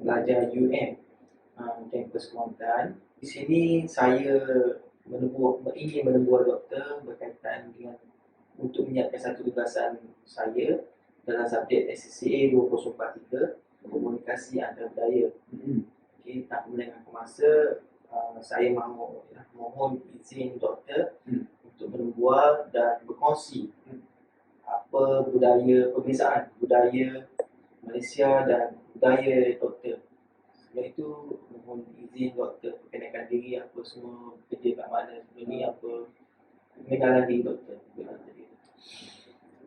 pelajar UM, kampus Kuantan. Di sini saya ingin menempuh doktor berkaitan dengan untuk menyiapkan satu tugasan saya dalam subjek SCCA 2043 komunikasi antarabudaya. Okay, tak melengahkan masa, saya mohon izin doktor untuk berbual dan berkongsi apa perbezaan budaya Malaysia dan budaya doktor. Sebab itu mohon izin doktor perkenalkan diri apa semua kerja kat mana sebelum ni, apa pengenalan diri doktor.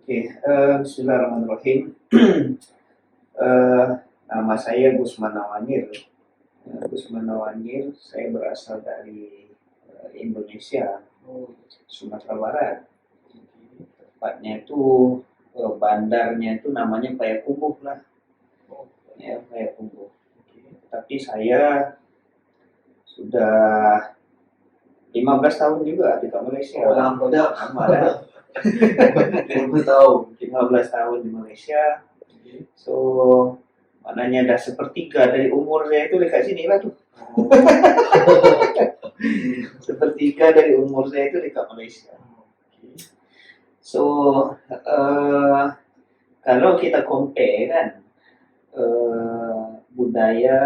Okey, bismillahirrahmanirrahim. Nama saya Gusman Nawanyir. Gusman Nawanyir, saya berasal dari Indonesia, Sumatera Barat. Tepatnya itu bandarnya itu namanya Payakumbuh lah. Ya, Payakumbuh. Tapi saya sudah 15 tahun juga di Malaysia. Oh, lama dah. Lama dah. 15 tahun. 15 tahun di Malaysia. So, maknanya dah sepertiga dari umur saya itu dekat sini lah tuh. Sepertiga dari umur saya itu dekat Malaysia. So, kalau kita compare kan, budaya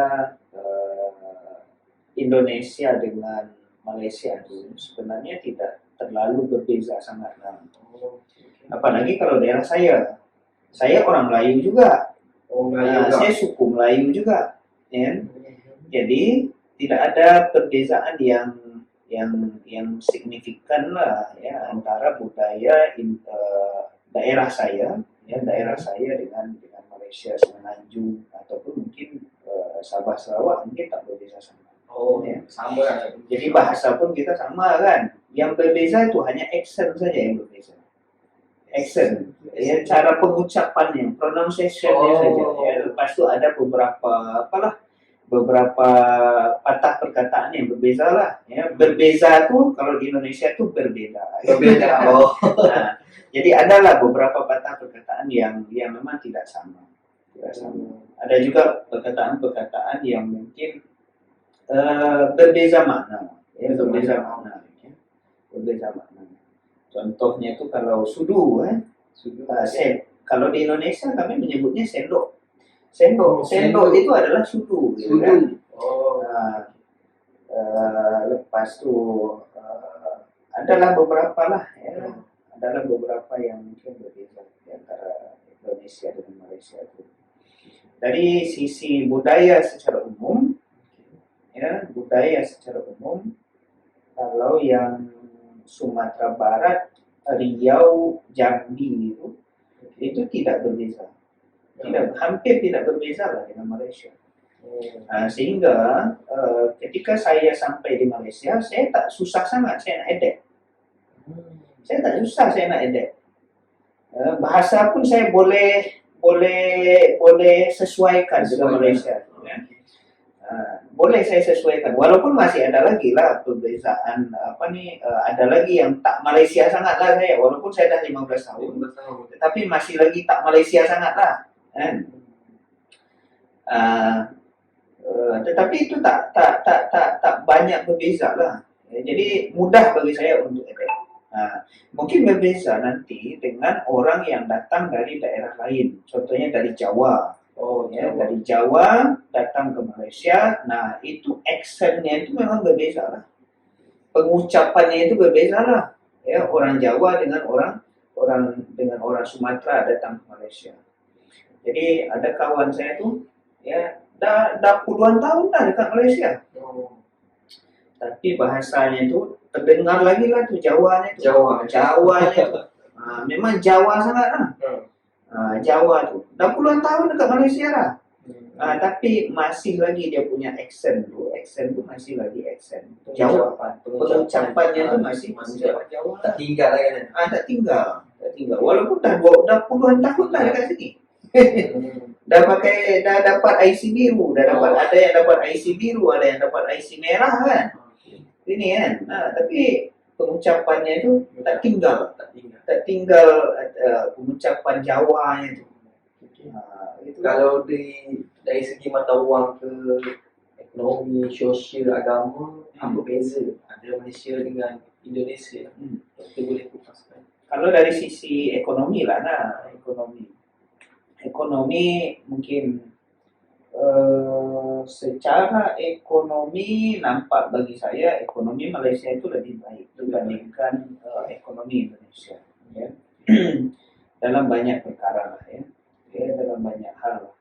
Indonesia dengan Malaysia itu sebenarnya tidak terlalu berbeza sangatlah. Apalagi kalau daerah saya orang Melayu juga. Saya suku Melayu juga, ya. Jadi tidak ada perbezaan yang signifikan lah ya antara budaya daerah saya dengan Malaysia, Semenanjung ataupun mungkin Sabah Sarawak mungkin tak berbeza sama. Ya. Sama lah. Jadi bahasa pun kita sama kan. Yang berbeza itu hanya accent saja yang berbeza. Accent, ya, cara pengucapannya, pronunciation-nya saja. Ya. Lepas itu ada beberapa patah perkataan yang berbeza lah. Ya. Berbeza tuh kalau di Indonesia tuh berbeda. Nah, jadi adalah beberapa patah perkataan yang memang tidak sama. Ada juga perkataan-perkataan yang mungkin berbeza makna. Ya, berbeza makna. Contohnya itu kalau sudu, kalau di Indonesia kami menyebutnya sendok. Sendok itu adalah sudu, gitu kan? Lepas itu adalah beberapa lah, ya. Adalah beberapa yang mungkin berbeza di antara Indonesia dengan Malaysia itu. Dari sisi budaya secara umum, kalau yang Sumatera Barat, Riau, Jambi itu tidak berbeza. Hampir tidak berbeza lah dengan Malaysia. Sehingga ketika saya sampai di Malaysia, saya tak susah sangat saya nak adapt. Saya nak adapt. Bahasa pun saya boleh sesuaikan dengan Malaysia. Boleh saya sesuaikan, walaupun masih ada lagi lah perbezaan ada lagi yang tak Malaysia sangat lah saya, walaupun saya dah 15 tahun, tetapi masih lagi tak Malaysia sangat lah kan. Tetapi itu tak banyak berbeza lah. Jadi mudah bagi saya untuk adapt. Mungkin berbeza nanti dengan orang yang datang dari daerah lain, contohnya dari Jawa. Dari Jawa datang ke Malaysia, nah itu aksennya itu memang berbeza lah, pengucapannya itu berbeza lah, ya, orang Jawa dengan orang Sumatera datang ke Malaysia. Jadi ada kawan saya tuh, ya, dah puluhan tahun dah dekat Malaysia, tapi bahasanya itu terdengar lagi lah tuh Jawanya tuh, memang Jawa sangat lah. Jawa tuh dah puluhan tahun dekat Malaysia lah, tapi masih lagi dia punya aksen tuh masih lagi aksen Jawa, pengucapannya tuh masih Jawa, tak tinggal lah kan? Tak tinggal, walaupun dah puluhan tahun lah dekat sini. dah dapat IC biru, ada yang dapat IC biru, ada yang dapat IC merah kan, ini kan. Tapi pengucapannya itu tak tinggal pengucapan Jawanya itu. Itu Kalau dari segi mata wang ke ekonomi, sosial, agama, apa beza antara Malaysia dengan Indonesia? Kita boleh kupaskan. kalau dari sisi ekonomi lah, ekonomi mungkin secara ekonomi nampak bagi saya ekonomi Malaysia itu lebih baik dibandingkan ekonomi Indonesia, ya. Dalam banyak perkara lah, ya, dalam banyak hal.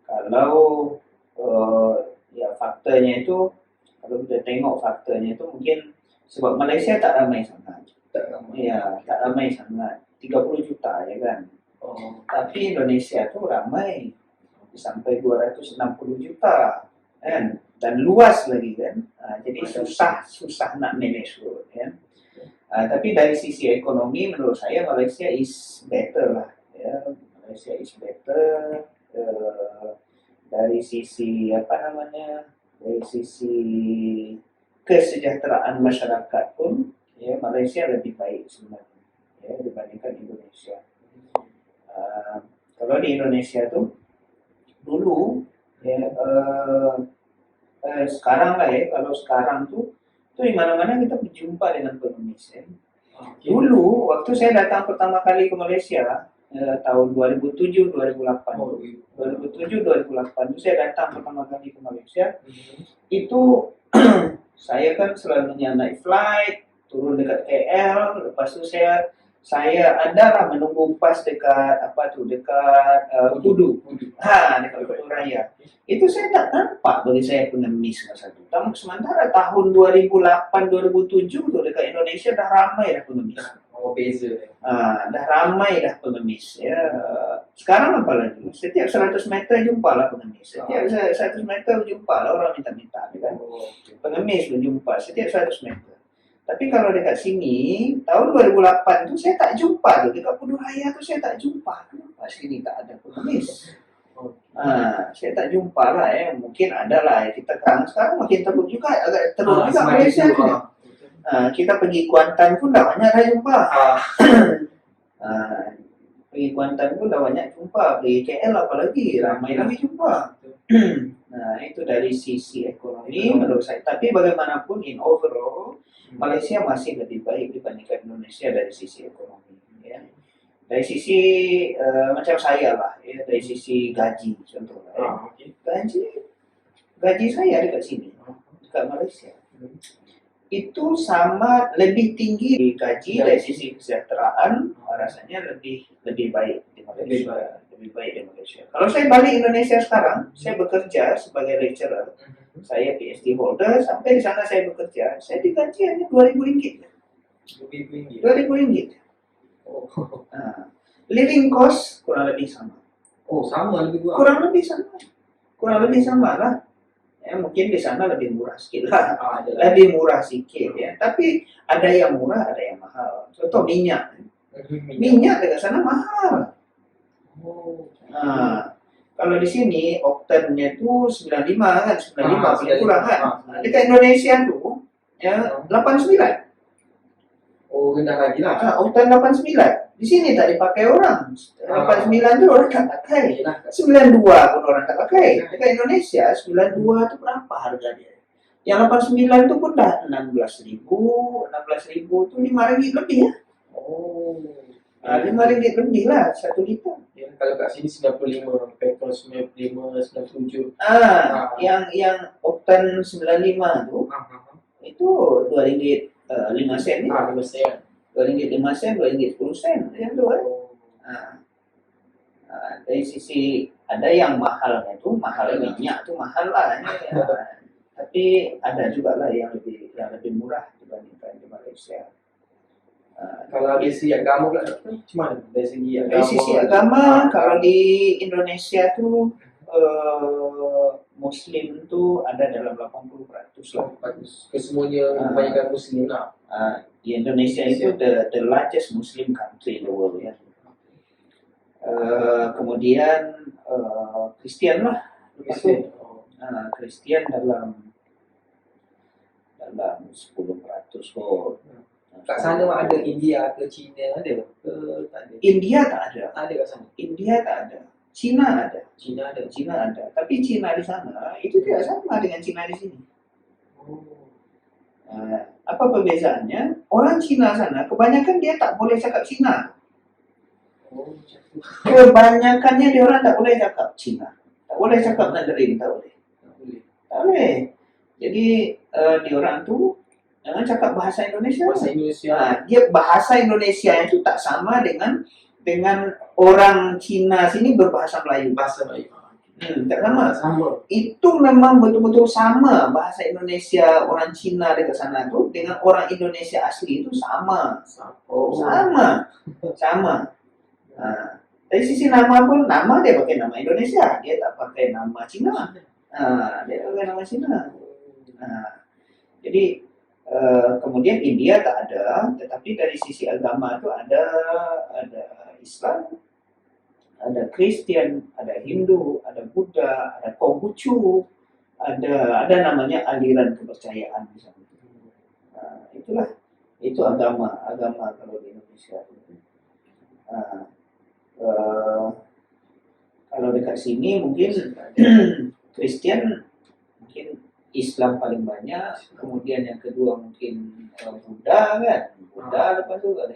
Kalau ya faktanya itu, kalau kita tengok faktanya itu mungkin sebab Malaysia tak ramai sangat. Ya, tak ramai sangat. 30 juta ya kan. Tapi Indonesia tuh ramai sampai 260 juta kan, dan luas lagi kan. Jadi susah nak manage kan. Tapi dari sisi ekonomi menurut saya Malaysia is better lah, ya. Malaysia is better dari sisi dari sisi kesejahteraan masyarakat pun, ya, Malaysia lebih baik sebenarnya, ya, dibandingkan Indonesia. Kalau di Indonesia tuh dulu, ya, sekarang lah ya, kalau sekarang tuh di mana-mana kita berjumpa dengan pengemis, ya. Dulu waktu saya datang pertama kali ke Malaysia tahun 2007-2008 itu saya datang pertama kali ke Malaysia. Itu saya kan selalunya naik flight turun dekat KL, lepas itu saya adalah menunggu pas dekat dekat Kudu. Dekat Kudu Raya. Itu saya tak nampak bagi saya pengemis masa itu. Sementara tahun 2008-2007 tuh dekat Indonesia dah ramai dah pengemis. Beza. Dah ramai dah pengemis, ya. Sekarang apa lagi? Setiap 100 meter jumpalah pengemis. Setiap 100 meter jumpalah orang minta-minta, kan? Pengemis berjumpa setiap 100 meter. Tapi kalau dekat sini, tahun 2008 tu saya tak jumpa tu. Dekat Kudu Raya tu saya tak jumpa. Kenapa sini tak ada pengemis? Saya tak jumpa lah, ya. Mungkin ada lah, kita sekarang makin teruk juga, agak teruk juga Malaysia tu. Kita pergi Kuantan pun dah banyak dah jumpa. Pergi Kuantan pun dah banyak jumpa. Pergi KL apalagi, ramai lagi jumpa. Itu dari sisi ekonomi menurut saya. Tapi bagaimanapun in overall, Malaysia masih lebih baik dibandingkan Indonesia dari sisi ekonomi, ya. Dari sisi macam saya lah, ya, dari sisi gaji contohnya. Gaji saya dekat sini, dekat Malaysia, itu sama lebih tinggi di gaji dari sisi kesejahteraan, rasanya lebih baik di Malaysia. Lebih baik di Malaysia. Kalau saya balik Indonesia sekarang, saya bekerja sebagai lecturer. Saya PhD holder, sampai di sana saya bekerja, saya digaji hanya RM2.000. RM2.000. Living cost kurang lebih sama. Sama lebih kurang. Kurang lebih sama lah. Ya, mungkin di sana lebih murah sedikit lah. Lebih murah sedikit, ya. Tapi ada yang murah, ada yang mahal. Contoh minyak. Minyak dekat sana mahal. Kalau di sini oktannya itu 95 kan, 95 paling kurang kan. Dekat Indonesia tuh ya 89. Rendah lagi lah. Oktan 89. Di sini tak dipakai orang. 89 tu orang tak pakai. 92 pun orang tak pakai. Dekat Indonesia 92 tu berapa harga dia? Yang 89 tu pun dah 16.000 tu RM5 lebih, ya. RM5 lebih lah 1 liter. Ya, kalau kat sini 95, petrol 95, 97. Yang oktan 95 tu itu RM2.05 ni. RM2.05, RM2.10 yang tu kan. Dari sisi ada yang mahalnya tu, minyak tu mahal lah. Tapi ada juga lah yang lebih murah dibandingkan di Malaysia. Kalau dari segi agama pula, macam mana? Dari sisi agama, kalau di Indonesia tu Muslim tu ada dalam 80% lah. Kesemuanya kebanyakan Muslim lah. Di Indonesia itu the largest Muslim country in the world, ya. Kemudian Kristian lah. Kristian dalam 10% kok. Kat sana ada India ke China ada ke tak ada? India tak ada. Tak ada kat sana. India tak ada. Cina ada, Cina ada. Cina ada. Tapi Cina di sana itu tidak sama dengan Cina di sini. Oh. Apa perbezaannya? Orang Cina sana kebanyakan dia tak boleh cakap Cina. Oh, macam tu. Kebanyakannya dia orang tak boleh cakap Cina, tak boleh cakap Mandarin, tak boleh. Tak boleh. Tak boleh. Jadi dia orang tu jangan cakap bahasa Indonesia. Bahasa Indonesia. Dia bahasa Indonesia itu tak sama dengan orang Cina sini berbahasa Melayu. Bahasa Melayu. Tak sama. Sama. Itu memang betul-betul sama bahasa Indonesia orang Cina dekat sana tu dengan orang Indonesia asli itu sama. Oh. Sama. Dari sisi nama pun, nama dia pakai nama Indonesia, dia tak pakai nama Cina. Dia pakai nama Cina. Jadi kemudian India tak ada, tetapi dari sisi agama itu ada Islam, ada Kristen, ada Hindu, ada Buddha, ada Konghucu, ada namanya aliran kepercayaan di sana. Itu agama kalau di Indonesia. Kalau dekat sini mungkin Kristen, mungkin Islam paling banyak, kemudian yang kedua mungkin Buddha kan, lepas tu kan.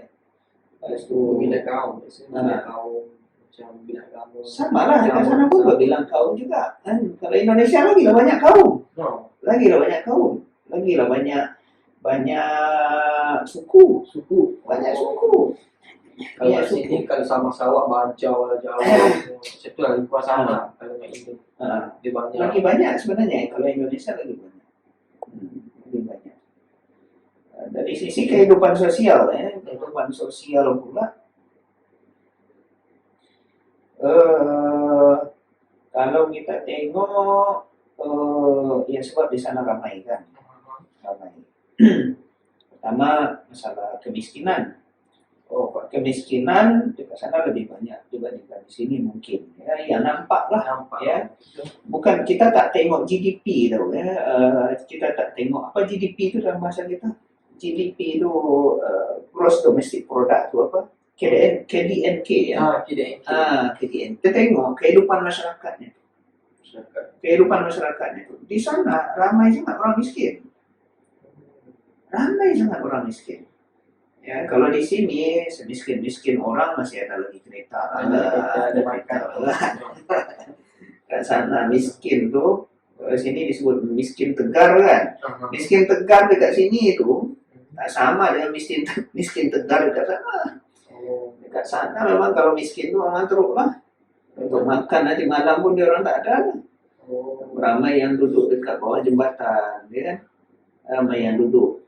Lepas tu Bila kaum, biasanya kaum macam bila kaum. sama lah dekat sana pun bilang kaum juga kan. Kalau Indonesia lagi lah banyak kaum, lagi lah banyak suku, banyak suku. Kalau kat sini kalau sama Sarawak, Bajau lah, Jawa, macam tu lah, lebih kurang sama. Kalau dengan Indo, dia banyak. Lagi banyak sebenarnya, kalau Indonesia lagi banyak. Lebih banyak. Dari sisi kehidupan sosial, pula, kalau kita tengok, ya sebab di sana ramai kan, ramai. Pertama masalah kemiskinan. Kemiskinan dekat sana lebih banyak dibandingkan di sini mungkin. Ya nampak lah. Ya. Bukan kita tak tengok GDP tau ya. Kita tak tengok apa GDP itu dalam bahasa kita. GDP itu Gross Domestic Product itu apa? KDNK ya. KDNK. Kita tengok kehidupan masyarakatnya. Di sana ramai sangat orang miskin. Ya, kalau di sini semiskin orang masih ada lagi kereta, ada kereta. Kat sana miskin tuh, kalau sini disebut miskin tegar kan. Miskin tegar dekat sini itu tak sama dengan miskin tegar dekat sana. Dekat sana memang kalau miskin tuh orang teruk lah. Untuk makan nanti malam pun dia orang tak ada. Ramai yang duduk dekat bawah jembatan, ya kan? Ramai yang duduk,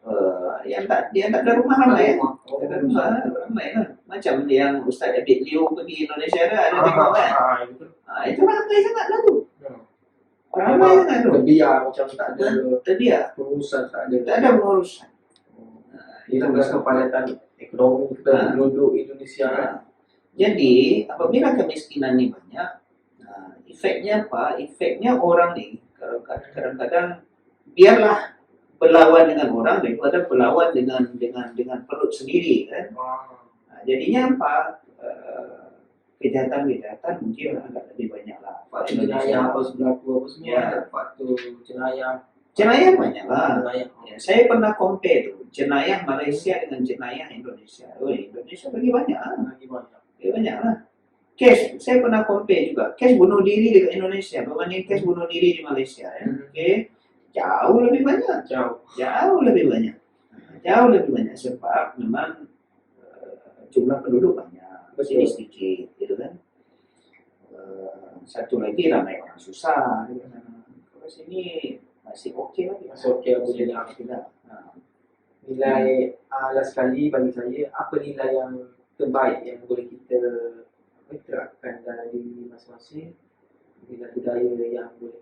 yang tak ada rumah ramai lah. Macam yang Ustaz Abid Liu pergi Indonesia ada tengok kan? Itu ramai sangat lah tu. Ramai sangat tu. Terbiar macam tak ada. Pengurusan tak ada. Tak ada pengurusan. Itu kepadatan ekonomi penduduk Indonesia kan. Jadi apabila kemiskinan ni banyak, efeknya apa? Efeknya orang ni kadang-kadang biarlah berlawan dengan orang daripada berlawan dengan perut sendiri kan. Jadinya apa? Kejahatan mungkin agak lebih banyak lah. Faktor jenayah apa sebelah tu apa semua. Faktor jenayah banyak lah. Ya, saya pernah compare tu jenayah Malaysia dengan jenayah Indonesia. Indonesia lagi banyak lah. Kes saya pernah compare juga. Kes bunuh diri dekat Indonesia berbanding kes bunuh diri di Malaysia ya. Okay. Jauh lebih banyak sebab memang jumlah penduduk banyak, jadi sedikit gitu kan. Satu lagi ramai orang susah. Kalau sini masih okey lah. Nilai last sekali bagi saya, apa nilai yang terbaik yang boleh kita terapkan dalam diri masing-masing, nilai budaya yang boleh.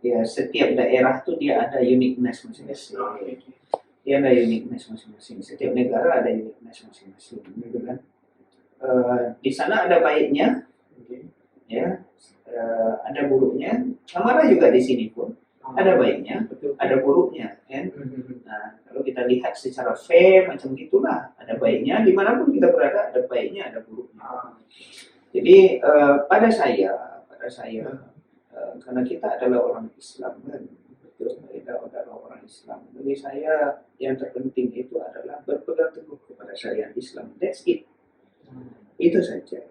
Ya, setiap daerah tu dia ada uniqueness masing-masing. Setiap negara ada uniqueness masing-masing, gitu kan. Di sana ada baiknya, ya, ada buruknya. Sama juga di sini pun ada baiknya, ada buruknya, kan. Nah, kalau kita lihat secara fair macam gitulah, ada baiknya. Dimanapun kita berada ada baiknya, ada buruknya. Jadi pada saya karena kita adalah orang Islam kan, betul, kita adalah orang Islam. Bagi saya yang terpenting itu adalah berpegang teguh kepada syariat Islam. That's it. Itu saja.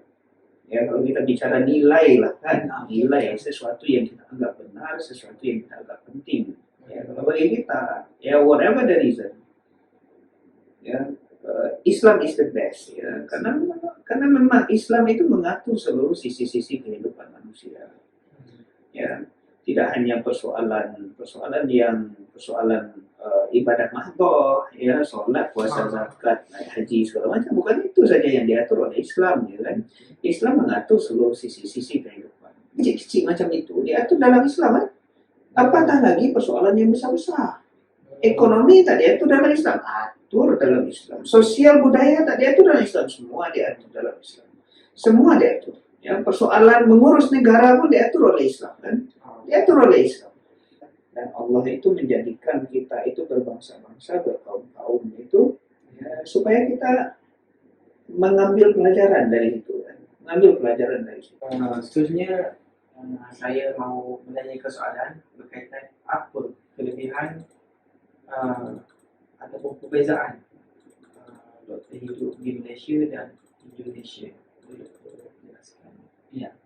Ya, kalau kita bicara nilai lah kan, nilai sesuatu yang kita anggap benar, sesuatu yang kita anggap penting. Ya, kalau bagi kita, ya whatever the reason, ya Islam is the best. Ya, karena memang Islam itu mengatur seluruh sisi-sisi kehidupan manusia. Ya, tidak hanya persoalan ibadah mahdoh, ya sholat, puasa, zakat, naik haji segala macam, bukan itu saja yang diatur oleh Islam, ya kan? Islam mengatur seluruh sisi-sisi kehidupan. Kecil-kecil macam itu diatur dalam Islam, kan? Apatah lagi persoalan yang besar-besar. Ekonomi tak diatur dalam Islam, atur dalam Islam. Sosial budaya tak diatur dalam Islam, semua diatur dalam Islam. Semua diatur. Ya, persoalan mengurus negara pun diatur oleh Islam, kan? Diatur oleh Islam. Dan Allah itu menjadikan kita itu berbangsa-bangsa, berkaum-kaum itu, ya, supaya kita mengambil pelajaran dari itu, kan? Mengambil pelajaran dari itu. Seterusnya saya mau menanyakan soalan berkaitan apa kelebihan ataupun perbezaan doktor hidup di Malaysia dan Indonesia. Boleh jelaskan? Ya.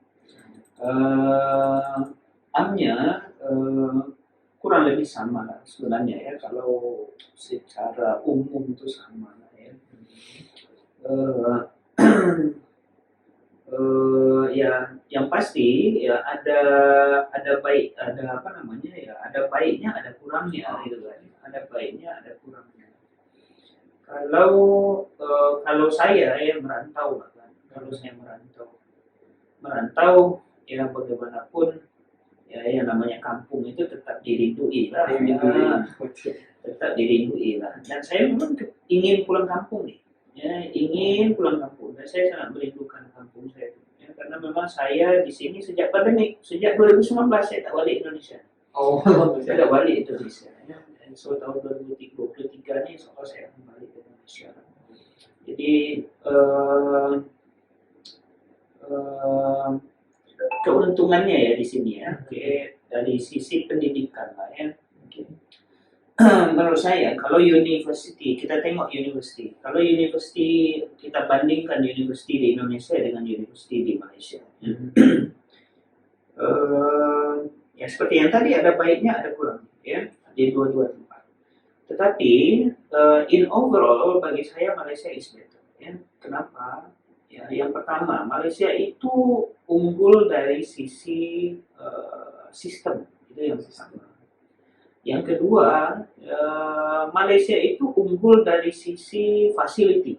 Amnya kurang lebih sama lah sebenarnya, ya, kalau secara umum itu sama lah, ya. Ya, yang pasti ya ada baik, ada apa namanya, ya ada baiknya ada kurangnya gitu kan, ada baiknya ada kurangnya. Kalau saya yang merantau lah kan, kalau saya merantau ya bagaimanapun ya yang namanya kampung itu tetap dirindui lah, ya, tetap dirindui lah. Dan saya memang ingin pulang kampung nih, ya, ingin pulang kampung. Dan saya sangat merindukan kampung saya, ya, karena memang saya di sini sejak pandemi, sejak 2019 saya tak balik Indonesia. Oh, Saya tak balik Indonesia, ya. Dan so tahun 2023 ini seolah saya akan balik ke Indonesia. Jadi keuntungannya ya di sini, ya, dari sisi pendidikan lah, ya. Menurut saya kalau university, kita tengok university. Kalau university kita bandingkan university di Indonesia dengan university di Malaysia. Ya seperti yang tadi ada baiknya ada kurangnya, ya, di dua-dua tempat. Tetapi in overall bagi saya Malaysia is better, ya. Kenapa? Ya, yang pertama, Malaysia itu unggul dari sisi sistem, itu yang pertama. Yang kedua, Malaysia itu unggul dari sisi facility.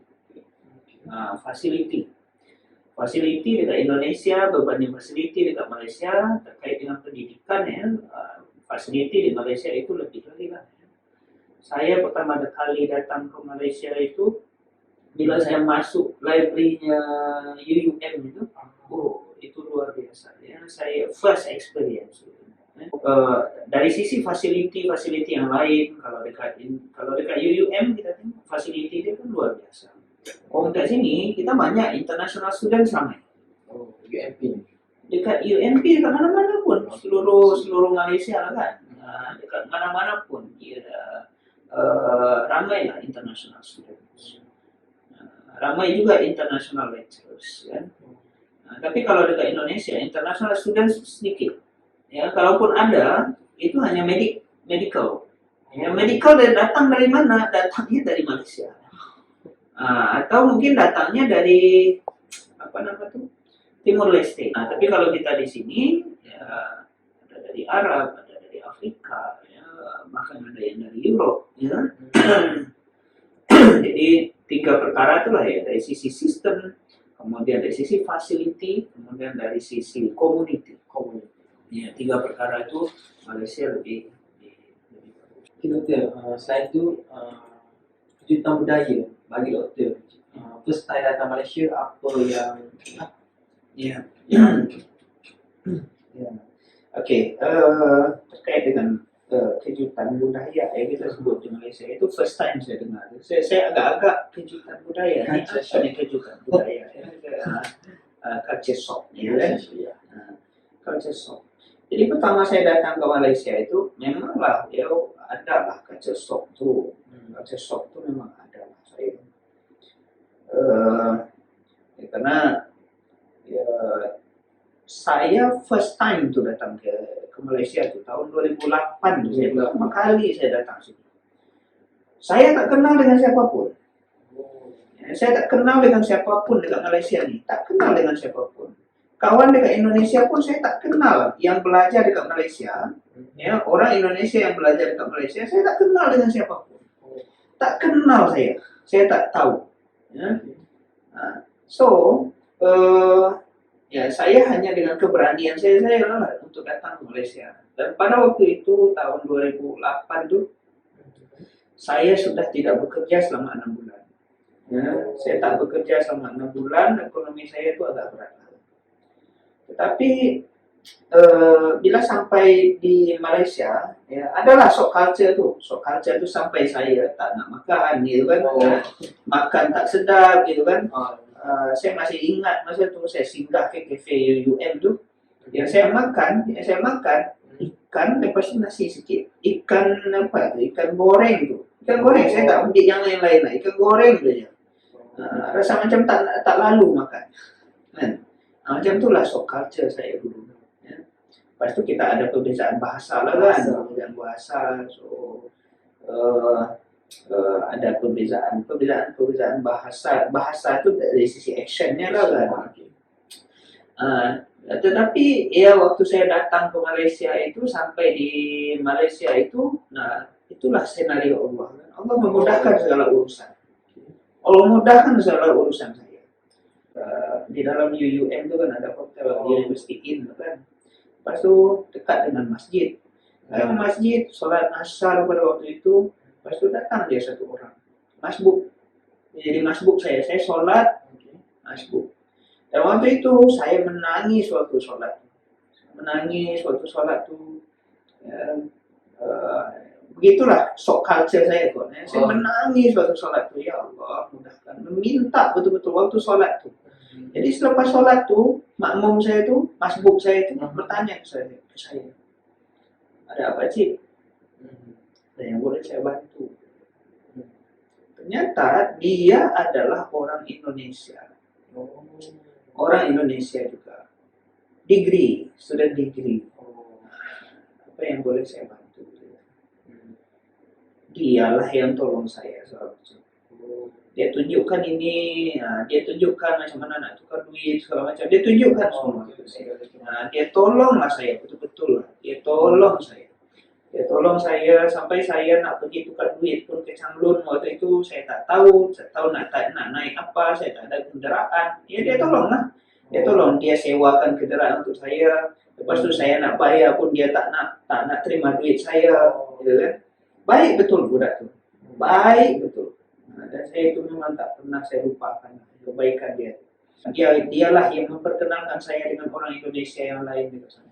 Facility dekat Indonesia berbanding facility dekat Malaysia terkait dengan pendidikan, ya, facility di Malaysia itu lebih lagi lah. Saya pertama kali datang ke Malaysia itu bila saya masuk library-nya UUM itu, itu luar biasa, ya. Saya first experience. Dari sisi facility yang lain, kalau dekat UUM kita tengok facility dia kan luar biasa. Dekat sini kita banyak international student ramai. UMP. Dekat UMP dekat mana-mana pun, seluruh Malaysia lah kan. Dekat mana-mana pun, ya, ramai lah international students. Ramai juga international lecturers, kan. Tapi kalau dekat Indonesia international students sedikit, ya. Kalaupun ada itu hanya medical, ya. Medical datang dari mana? Datangnya dari Malaysia, atau mungkin datangnya dari apa nama tuh, Timur Leste. Tapi kalau kita di sini, ya, ada dari Arab, ada dari Afrika, ya, bahkan ada yang dari Europe, ya. Jadi 3 perkara itulah, ya, dari sisi sistem, kemudian dari sisi facility, kemudian dari sisi community. Ya, 3 perkara itu Malaysia lebih Doktor, selain itu kejutan budaya bagi doktor, first time datang Malaysia apa yang ya. Okey, terkait dengan kejutan budaya yang kita sebut di Malaysia itu first time saya dengar. Saya agak-agak kejutan budaya. Ini apa nih kejutan budaya? culture shock, ya kan? Ya. Culture shock. Jadi pertama saya datang ke Malaysia itu memanglah ya ada lah culture shock tuh. Culture shock tuh memang ada lah saya. Ya, karena ya, saya first time tuh datang ke Malaysia tuh tahun 2008 tuh. Saya pertama kali saya datang sini. Saya tak kenal dengan siapapun. Ya, saya tak kenal dengan siapapun dekat Malaysia nih. Tak kenal dengan siapapun. Kawan dekat Indonesia pun saya tak kenal. Yang belajar dekat Malaysia, ya orang Indonesia yang belajar dekat Malaysia, saya tak kenal dengan siapapun. Tak kenal saya tak tahu. Ya. So, ya saya hanya dengan keberanian saya lah untuk datang ke Malaysia. Dan pada waktu itu tahun 2008 tuh, saya sudah tidak bekerja selama 6 bulan. Ya, saya tak bekerja selama 6 bulan, ekonomi saya itu agak berat. Tetapi bila sampai di Malaysia, ya adalah shock culture tu. Shock culture tu sampai saya tak nak makan, gitu kan? Makan tak sedap, gitu kan? Saya masih ingat masa tu saya singgah ke cafe UM tu. Yang saya makan ikan lepas tu nasi sikit. Ikan apa tu? Ikan goreng tu. Ikan goreng saya tak ambil yang lain-lain lah. Ikan goreng tu je. Rasa macam tak lalu makan. Kan? Macam itulah shock culture saya dulu. Ya. Lepas tu kita ada perbezaan bahasa lah kan, perbezaan bahasa. So ada perbezaan bahasa. Bahasa tu dari sisi actionnya lah kan. Tetapi ya waktu saya datang ke Malaysia itu sampai di Malaysia itu, nah itulah senario Allah. Allah memudahkan segala urusan. Allah memudahkan segala urusan saya. Di dalam UUM itu kan ada hotel University Inn kan. Lepas tu dekat dengan masjid. Saya masjid, sholat asar pada waktu itu. Lepas tu datang dia satu orang, masbuk. Jadi masbuk saya sholat, masbuk. Dan waktu itu saya menangis waktu sholat. Ya, begitulah shock culture saya tuh. Saya menangis waktu sholat tuh, ya Allah mudahkan. Meminta betul-betul waktu sholat tuh. Jadi selepas sholat tuh, makmum saya tuh, masbuk saya tuh bertanya ke saya, ada apa sih? Ada yang boleh saya bantu? Ternyata dia adalah orang Indonesia. Orang Indonesia juga. Student degree. Apa yang boleh saya bantu? Dialah yang tolong saya soal itu. Dia tunjukkan ini, dia tunjukkan macam mana nak tukar duit segala macam. Dia tunjukkan semua. Dia tolonglah saya betul-betul. Dia tolong saya sampai saya nak pergi tukar duit pun ke Changlun waktu itu saya tak tahu nak naik apa, saya tak ada kenderaan. Ya dia tolonglah. Dia sewakan kenderaan untuk saya. Lepas tu saya nak bayar pun dia tak nak terima duit saya, gitu kan. Baik betul budak tu. Baik betul. Dan saya itu memang tak pernah saya lupakan kebaikan dia. Dialah yang memperkenalkan saya dengan orang Indonesia yang lain di sana.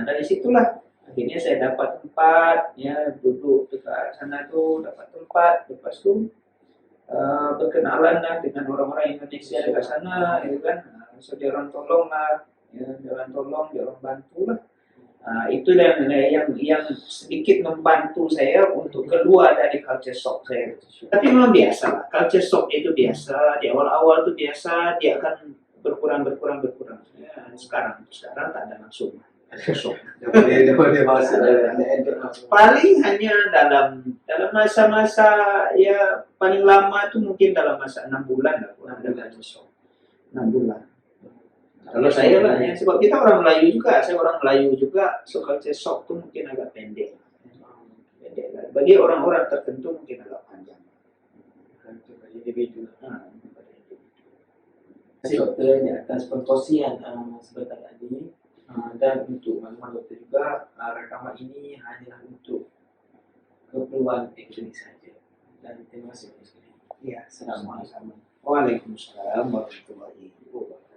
Dari situlah akhirnya saya dapat tempat, ya duduk dekat sana tu, dapat tempat. Lepas tu berkenalan lah dengan orang-orang Indonesia dekat sana, gitu kan. So dia orang tolong lah, ya, dia orang bantu lah. Itu yang sedikit membantu saya untuk keluar dari culture shock saya. Tapi memang biasa lah, culture shock itu biasa. Di awal-awal itu biasa, dia akan berkurang. Ya, sekarang tak ada langsung culture shock. Paling hanya dalam masa-masa ya paling lama itu mungkin dalam masa 6 bulan lah, kurang ada culture shock. 6 bulan. Kalau saya lah, ya, sebab kita orang Melayu juga, so culture shock itu mungkin agak pendek. Bagi orang-orang tertentu mungkin agak panjang. Individu. Terima kasih doktor di atas perkongsian sebentar tadi. Dan untuk makluman doktor juga, rekaman ini hanyalah untuk keperluan akademik saja. Dan terima kasih. Ya, sama-sama. Waalaikumsalam warahmatullahi wabarakatuh.